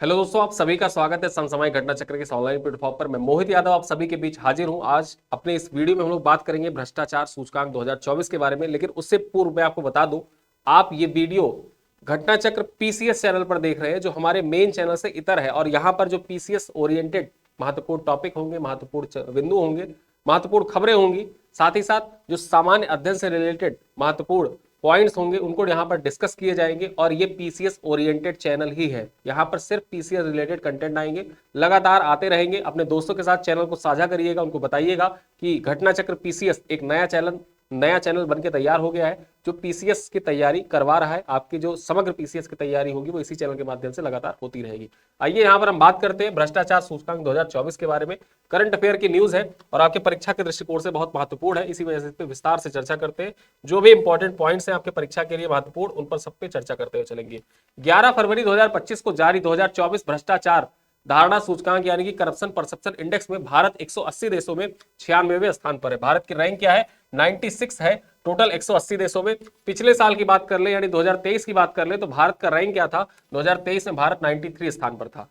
Hello दोस्तों, आप सभी का स्वागत है समसामयिक घटना चक्र के इस ऑनलाइन प्लेटफॉर्म पर। मैं मोहित यादव आप सभी के बीच हाजिर हूं। आज अपने इस वीडियो में हम लोग बात करेंगे भ्रष्टाचार सूचकांक 2024 के बारे में। लेकिन उससे पूर्व मैं आपको बता दूं, आप ये वीडियो घटना चक्र पीसीएस चैनल पर देख रहे हैं, जो हमारे मेन चैनल से इतर है। और यहाँ पर जो पीसीएस ओरिएंटेड महत्वपूर्ण टॉपिक होंगे, महत्वपूर्ण बिंदु होंगे, महत्वपूर्ण खबरें होंगी, साथ ही साथ जो सामान्य अध्ययन से रिलेटेड महत्वपूर्ण पॉइंट्स होंगे उनको यहाँ पर डिस्कस किए जाएंगे। और ये पीसीएस ओरिएंटेड चैनल ही है, यहाँ पर सिर्फ पीसीएस रिलेटेड कंटेंट आएंगे, लगातार आते रहेंगे। अपने दोस्तों के साथ चैनल को साझा करिएगा, उनको बताइएगा कि घटना चक्र पीसीएस एक नया चैनल बनके तैयार हो गया है, जो पीसीएस की तैयारी करवा रहा है। आपकी जो समग्र पीसीएस की तैयारी होगी वो इसी चैनल के माध्यम से लगातार होती रहेगी। आइए यहाँ पर हम बात करते हैं भ्रष्टाचार सूचकांक 2024 के बारे में। करंट अफेयर की न्यूज है और आपके परीक्षा के दृष्टिकोण से बहुत महत्वपूर्ण है, इसी वजह से इस पे विस्तार से चर्चा करते हैं। जो भी इंपॉर्टेंट पॉइंट्स हैं आपके परीक्षा के लिए महत्वपूर्ण, उन पर सब पे चर्चा करते हुए चलेंगे। 11 फरवरी 2025 को जारी 2024 भ्रष्टाचार धारणा सूचकांक यानी कि करप्शन परसेप्शन इंडेक्स में भारत 180 देशों में 96वें स्थान पर है। भारत की रैंक क्या है? 96 है टोटल 180 देशों में। पिछले साल की बात कर ले यानी 2023 की बात कर ले तो भारत का रैंक क्या था? 2023 में भारत 93 स्थान पर था।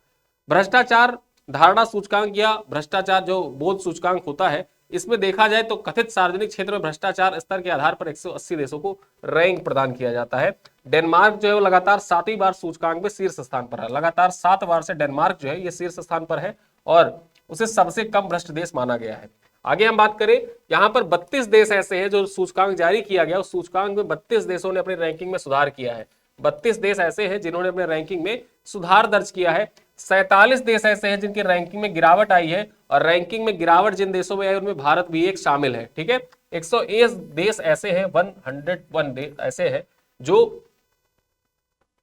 भ्रष्टाचार धारणा सूचकांक या भ्रष्टाचार जो बोध सूचकांक होता है, इसमें देखा जाए तो कथित सार्वजनिक क्षेत्र में भ्रष्टाचार स्तर के आधार पर 180 देशों को रैंक प्रदान किया जाता है। डेनमार्क जो है वो लगातार 7वीं बार सूचकांक में शीर्ष स्थान पर है। लगातार 7 बार से डेनमार्क जो है ये शीर्ष स्थान पर है और उसे सबसे कम भ्रष्ट देश माना गया है। आगे हम बात करें, यहाँ पर 32 देश ऐसे हैं जो सूचकांक जारी किया गया, उस सूचकांक में 32 देशों ने अपनी रैंकिंग में सुधार किया है। 32 देश ऐसे हैं जिन्होंने अपने रैंकिंग में सुधार दर्ज किया है। 47 देश ऐसे हैं जिनकी रैंकिंग में गिरावट आई है, और रैंकिंग में गिरावट जिन देशों में आई उनमें भारत भी एक शामिल है। ठीक है, 101 देश ऐसे हैं, 101 देश ऐसे हैं जो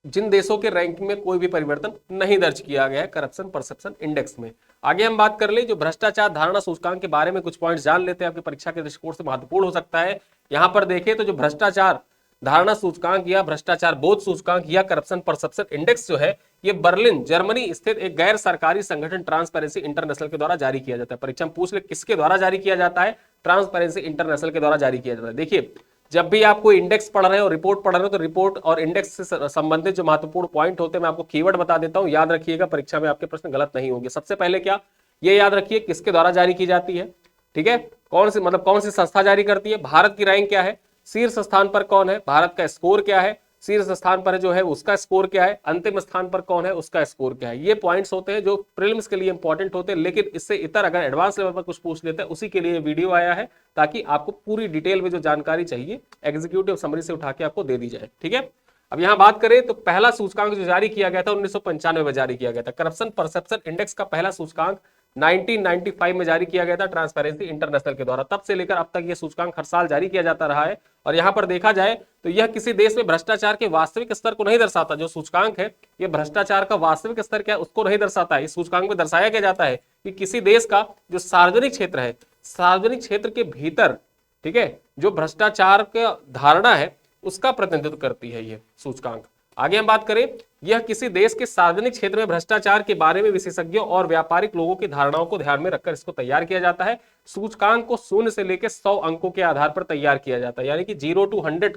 जिन देशों के रैंकिंग में कोई भी परिवर्तन नहीं दर्ज किया गया है करप्शन परसेप्शन इंडेक्स में। आगे हम बात कर ले जो भ्रष्टाचार धारणा सूचकांक के बारे में कुछ पॉइंट जान लेते हैं, आपकी परीक्षा के दृष्टिकोण से महत्वपूर्ण हो सकता है। यहां पर देखें तो जो भ्रष्टाचार धारणा सूचकांक या भ्रष्टाचार बोध सूचकांक या करप्शन परसेप्शन इंडेक्स जो है, ये बर्लिन जर्मनी स्थित एक गैर सरकारी संगठन ट्रांसपेरेंसी इंटरनेशनल के द्वारा जारी किया जाता है। परीक्षा में पूछ ले किसके द्वारा जारी किया जाता है? ट्रांसपेरेंसी इंटरनेशनल के द्वारा जारी किया जाता है। देखिए, जब भी आप कोई इंडेक्स पढ़ रहे हो, रिपोर्ट पढ़ रहे हो, तो रिपोर्ट और इंडेक्स से संबंधित जो महत्वपूर्ण पॉइंट होते हैं मैं आपको कीवर्ड बता देता हूं, याद रखिएगा, परीक्षा में आपके प्रश्न गलत नहीं होंगे। सबसे पहले क्या, ये याद रखिए किसके द्वारा जारी की जाती है। ठीक है, कौन सी संस्था जारी करती है, भारत की रैंक क्या है, शीर्ष स्थान पर कौन है, भारत का स्कोर क्या है, शीर्ष स्थान पर जो है उसका स्कोर क्या है, अंतिम स्थान पर कौन है उसका स्कोर क्या है। ये पॉइंट्स होते हैं जो प्रीलिम्स के लिए इंपॉर्टेंट होते हैं, लेकिन इससे इतर अगर एडवांस लेवल पर कुछ पूछ लेते हैं उसी के लिए वीडियो आया है, ताकि आपको पूरी डिटेल में जो जानकारी चाहिए एग्जीक्यूटिव समरी से उठा के आपको दे दी जाए। ठीक है, अब यहां बात करें तो पहला सूचकांक जो जारी किया गया था 1995 में जारी किया गया था। करप्शन परसेप्शन इंडेक्स का पहला सूचकांक 1995 में जारी किया गया था ट्रांसपेरेंसी इंटरनेशनल के द्वारा। तब से लेकर अब तक यह सूचकांक हर साल जारी किया जाता रहा है। और यहां पर देखा जाए तो यह किसी देश में भ्रष्टाचार के वास्तविक स्तर को नहीं दर्शाता। जो सूचकांक है यह भ्रष्टाचार का वास्तविक स्तर क्या है उसको नहीं दर्शाता है। इस सूचकांक में दर्शाया क्या जाता है कि किसी देश का जो सार्वजनिक क्षेत्र है, सार्वजनिक क्षेत्र के भीतर, ठीक है, जो भ्रष्टाचार का धारणा है उसका प्रतिनिधित्व करती है यह सूचकांक। आगे हम बात करें, यह किसी देश के सार्वजनिक क्षेत्र में भ्रष्टाचार के बारे में विशेषज्ञों और व्यापारिक लोगों की धारणाओं को ध्यान में रखकर इसको तैयार किया जाता है। सूचकांक को 0 से लेकर 100 अंकों के आधार पर तैयार किया जाता है, यानी कि 0 to 100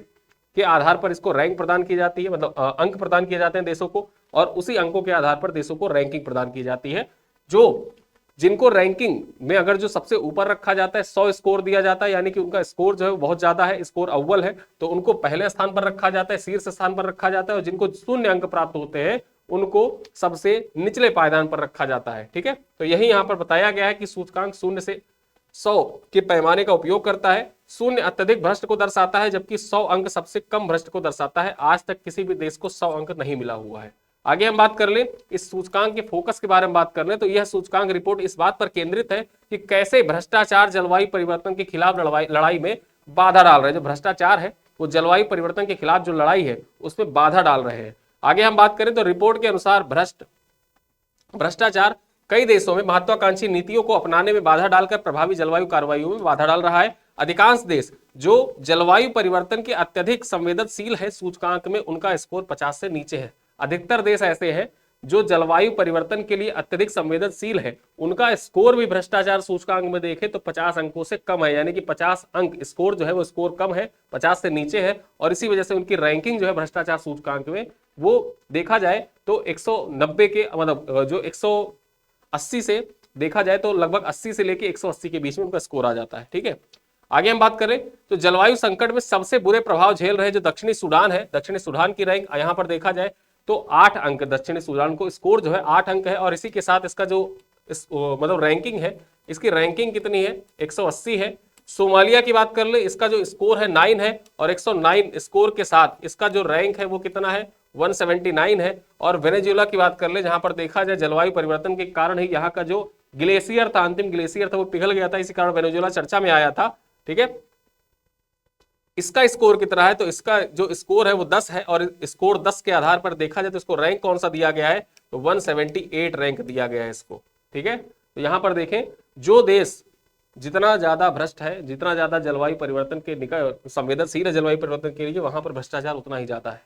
के आधार पर इसको रैंक प्रदान की जाती है, मतलब अंक प्रदान किए जाते हैं देशों को, और उसी अंकों के आधार पर देशों को रैंकिंग प्रदान की जाती है। जो जिनको रैंकिंग में अगर जो सबसे ऊपर रखा जाता है, 100 स्कोर दिया जाता है, यानी कि उनका स्कोर जो है बहुत ज्यादा है, स्कोर अव्वल है, तो उनको पहले स्थान पर रखा जाता है, शीर्ष स्थान पर रखा जाता है। और जिनको 0 अंक प्राप्त होते हैं उनको सबसे निचले पायदान पर रखा जाता है। ठीक है, तो यही यहां पर बताया गया है कि सूचकांक 0 से 100 के पैमाने का उपयोग करता है। 0 अत्यधिक भ्रष्ट को दर्शाता है, जबकि 100 अंक सबसे कम भ्रष्ट को दर्शाता है। आज तक किसी भी देश को 100 अंक नहीं मिला हुआ है। आगे हम बात कर लें इस सूचकांक के फोकस के बारे में बात कर लें तो यह सूचकांक रिपोर्ट इस बात पर केंद्रित है कि कैसे भ्रष्टाचार जलवायु परिवर्तन के खिलाफ लड़ाई में बाधा डाल रहे हैं। जो भ्रष्टाचार है वो जलवायु परिवर्तन के खिलाफ जो लड़ाई है उसमें बाधा डाल रहे हैं। आगे हम बात करें तो रिपोर्ट के अनुसार भ्रष्टाचार कई देशों में महत्वाकांक्षी नीतियों को अपनाने में बाधा डालकर प्रभावी जलवायु कार्रवाइयों में बाधा डाल रहा है। अधिकांश देश जो जलवायु परिवर्तन के अत्यधिक संवेदनशील है सूचकांक में, उनका स्कोर 50 से नीचे है। अधिकतर देश ऐसे हैं जो जलवायु परिवर्तन के लिए अत्यधिक संवेदनशील है, उनका स्कोर भी भ्रष्टाचार सूचकांक में देखें तो 50 अंकों से कम है, यानी कि 50 अंक स्कोर जो है वो स्कोर कम है, 50 से नीचे है। और इसी वजह से उनकी रैंकिंग जो है भ्रष्टाचार सूचकांक में वो देखा जाए तो 190 के मतलब जो 180 से देखा जाए तो लगभग 80 से लेके 180 के बीच में उनका स्कोर आ जाता है। ठीक है, आगे हम बात करें तो जलवायु संकट में सबसे बुरे प्रभाव झेल रहे जो दक्षिणी सूडान है, दक्षिणी सूडान की रैंक यहां पर देखा जाए तो 8 अंक, दक्षिणी सूडान को स्कोर जो है 8 अंक है, और इसी के साथ इसका जो मतलब रैंकिंग है, इसकी रैंकिंग कितनी है 180 है। सोमालिया की बात कर ले, इसका जो स्कोर है 9 है, और 109 स्कोर के साथ इसका जो रैंक है वो कितना है 179 है। और वेनेजुएला की बात कर ले, जहां पर देखा जाए जलवायु परिवर्तन के कारण ही यहाँ का जो ग्लेशियर था, अंतिम ग्लेशियर था वो पिघल गया था, इसी कारण वेनेजुएला चर्चा में आया था। ठीक है, इसका स्कोर कितना है तो इसका जो स्कोर है वो 10 है, और स्कोर 10 के आधार पर देखा जाए तो इसको रैंक कौन सा दिया गया है तो 178 रैंक दिया गया है इसको। ठीक है, तो यहां पर देखें जो देश जितना ज्यादा भ्रष्ट है, जितना ज्यादा जलवायु परिवर्तन के निकट संवेदनशील है जलवायु परिवर्तन के लिए, वहां पर भ्रष्टाचार उतना ही ज्यादा है।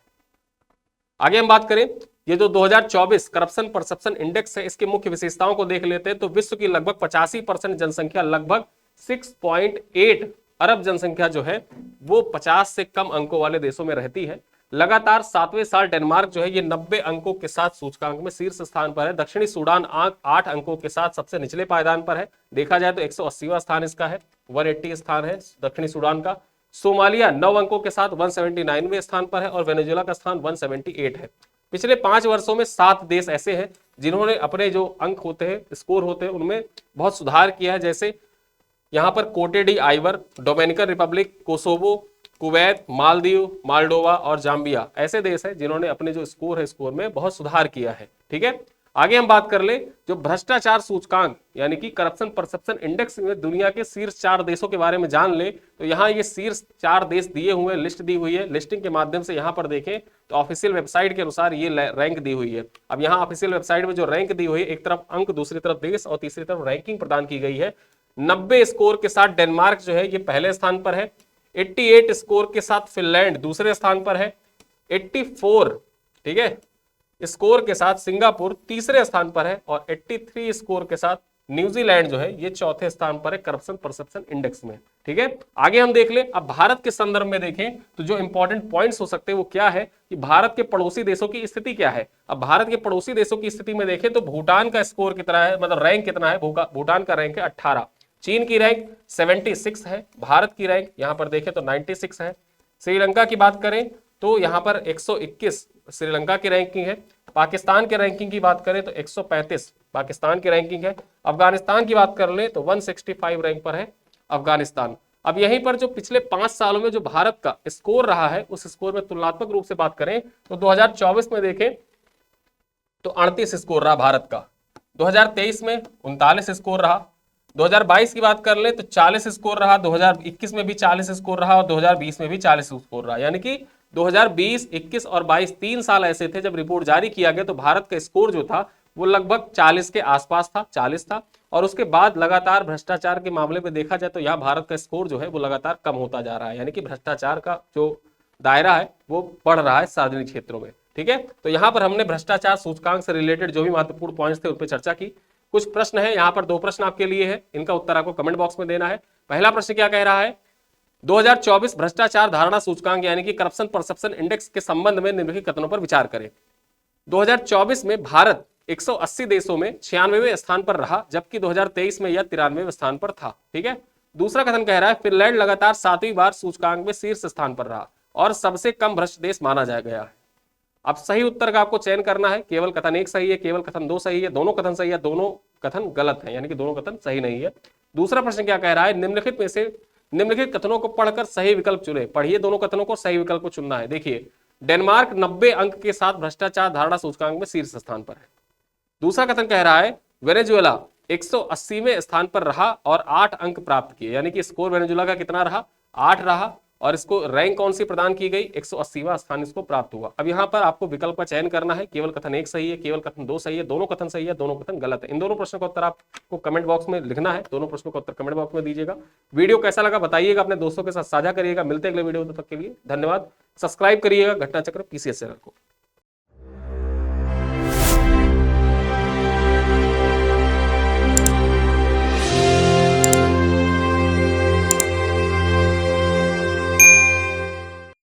आगे हम बात करें, ये जो 2024 करप्शन परसेप्शन इंडेक्स है, इसके मुख्य विशेषताओं को देख लेते हैं तो विश्व की लगभग 85% जनसंख्या, लगभग 6.8 अरब जनसंख्या जो है वो 50 से कम अंकों वाले देशों में रहती है। लगातार 7वें साल डेनमार्क जो है ये 90 अंकों के साथ सूचकांक में शीर्ष स्थान पर है। दक्षिणी सूडान 8 अंकों के साथ सबसे निचले पायदान पर है, देखा जाए तो 180वां स्थान इसका है, 180 स्थान है दक्षिणी सूडान का। सोमालिया 9 अंकों के साथ 179वें स्थान पर है, और वेनेजुएला का स्थान 178 है। पिछले 5 वर्षों में 7 देश ऐसे हैं जिन्होंने अपने जो अंक होते हैं, स्कोर होते हैं, उनमें बहुत सुधार किया है। जैसे यहां पर कोटे D Ivoire, Dominican Republic, Kosovo, Kuwait, Maldives, Moldova और जाम्बिया ऐसे देश हैं जिन्होंने अपने जो स्कोर है स्कोर में बहुत सुधार किया है। ठीक है, आगे हम बात कर ले, जो भ्रष्टाचार सूचकांक यानी कि करप्शन परसेप्शन इंडेक्स में दुनिया के शीर्ष 4 देशों के बारे में जान ले तो यहाँ ये शीर्ष 4 देश दिए हुए, लिस्ट दी हुई है। लिस्टिंग के माध्यम से यहाँ पर देखें तो ऑफिशियल वेबसाइट के अनुसार ये रैंक दी हुई है। अब यहाँ ऑफिशियल वेबसाइट में जो रैंक दी हुई है, एक तरफ अंक, दूसरी तरफ देश और तीसरी तरफ रैंकिंग प्रदान की गई है। 90 स्कोर के साथ डेनमार्क जो है ये पहले स्थान पर है, 88 स्कोर के साथ फिनलैंड दूसरे स्थान पर है, 84 ठीक है स्कोर के साथ सिंगापुर तीसरे स्थान पर है, और 83 स्कोर के साथ न्यूजीलैंड जो है ये चौथे स्थान पर है करप्शन परसेप्शन इंडेक्स में। ठीक है, आगे हम देख ले, अब भारत के संदर्भ में देखें तो जो इंपॉर्टेंट पॉइंट्स हो सकते हैं वो क्या है कि भारत के पड़ोसी देशों की स्थिति क्या है। अब भारत के पड़ोसी देशों की स्थिति में देखें तो भूटान का स्कोर कितना है, मतलब रैंक कितना है, भूटान का रैंक है 18, चीन की रैंक 76 है, भारत की रैंक यहां पर देखें तो 96 है। श्रीलंका की बात करें तो यहां पर 121 श्रीलंका की रैंकिंग है। पाकिस्तान के रैंकिंग की बात करें तो 135 पाकिस्तान की रैंकिंग है। अफगानिस्तान की बात कर ले तो 165 रैंक पर है अफगानिस्तान। अब यहीं पर जो पिछले 5 सालों में जो भारत का स्कोर रहा है उस स्कोर में तुलनात्मक रूप से बात करें तो 2024 में देखें तो 38 स्कोर रहा भारत का, 2023 में 39 स्कोर रहा, 2022 की बात कर ले तो 40 स्कोर रहा, 2021 में भी 40 स्कोर रहा, और 2020 में भी 40 स्कोर रहा। यानी कि 2020, 21 और 22 3 साल ऐसे थे जब रिपोर्ट जारी किया गया तो भारत का स्कोर जो था वो लगभग 40 के आसपास था, 40 था, और उसके बाद लगातार भ्रष्टाचार के मामले में देखा जाए तो यहाँ भारत का स्कोर जो है वो लगातार कम होता जा रहा है। यानी कि भ्रष्टाचार का जो दायरा है वो बढ़ रहा है सार्वजनिक क्षेत्रों में। ठीक है, तो यहाँ पर हमने भ्रष्टाचार सूचकांक से रिलेटेड जो भी महत्वपूर्ण पॉइंट्स थे उन पर चर्चा की। कुछ प्रश्न है, यहाँ पर 2 प्रश्न आपके लिए है, इनका उत्तर आपको कमेंट बॉक्स में देना है। पहला प्रश्न क्या कह रहा है, 2024 भ्रष्टाचार धारणा सूचकांक यानी कि करप्शन परसेप्शन इंडेक्स के संबंध में निम्नलिखित कथनों पर विचार करें। 2024 में भारत 180 देशों में 96वें स्थान पर रहा, जबकि 2023 में यह 93वें स्थान पर था। ठीक है, दूसरा कथन कह रहा है फिनलैंड लगातार 7वीं बार सूचकांक में शीर्ष स्थान पर रहा और सबसे कम भ्रष्ट देश माना जा गया है। अब सही उत्तर का आपको चयन करना है, केवल कथन 1 सही है, केवल कथन 2 सही है, दोनों कथन सही है, दोनों कथन गलत है, यानी कि दोनों कथन सही नहीं है। दूसरा प्रश्न क्या कह रहा है, निम्नलिखित में से निम्नलिखित कथनों को पढ़कर सही विकल्प चुने। पढ़िए दोनों कथनों को, सही विकल्प को चुनना है। देखिए, डेनमार्क 90 अंक के साथ भ्रष्टाचार धारणा सूचकांक में शीर्ष स्थान पर है। दूसरा कथन कह रहा है वेनेजुएला 180वें स्थान पर रहा और 8 अंक प्राप्त किए, यानी कि स्कोर वेनेजुएला का कितना रहा, 8 रहा, और इसको रैंक कौन सी प्रदान की गई, 180वां स्थान इसको प्राप्त हुआ। अब यहाँ पर आपको विकल्प का चयन करना है, केवल कथन 1 सही है, केवल कथन 2 सही है, दोनों कथन सही है, दोनों कथन गलत है। इन दोनों प्रश्नों का उत्तर आपको कमेंट बॉक्स में लिखना है, दोनों प्रश्नों का उत्तर कमेंट बॉक्स में दीजिएगा। वीडियो कैसा लगा बताइएगा, अपने दोस्तों के साथ साझा करिएगा। मिलते हैं अगले वीडियो, तब तक के लिए धन्यवाद। सब्सक्राइब करिएगा घटना चक्र PCS चैनल को।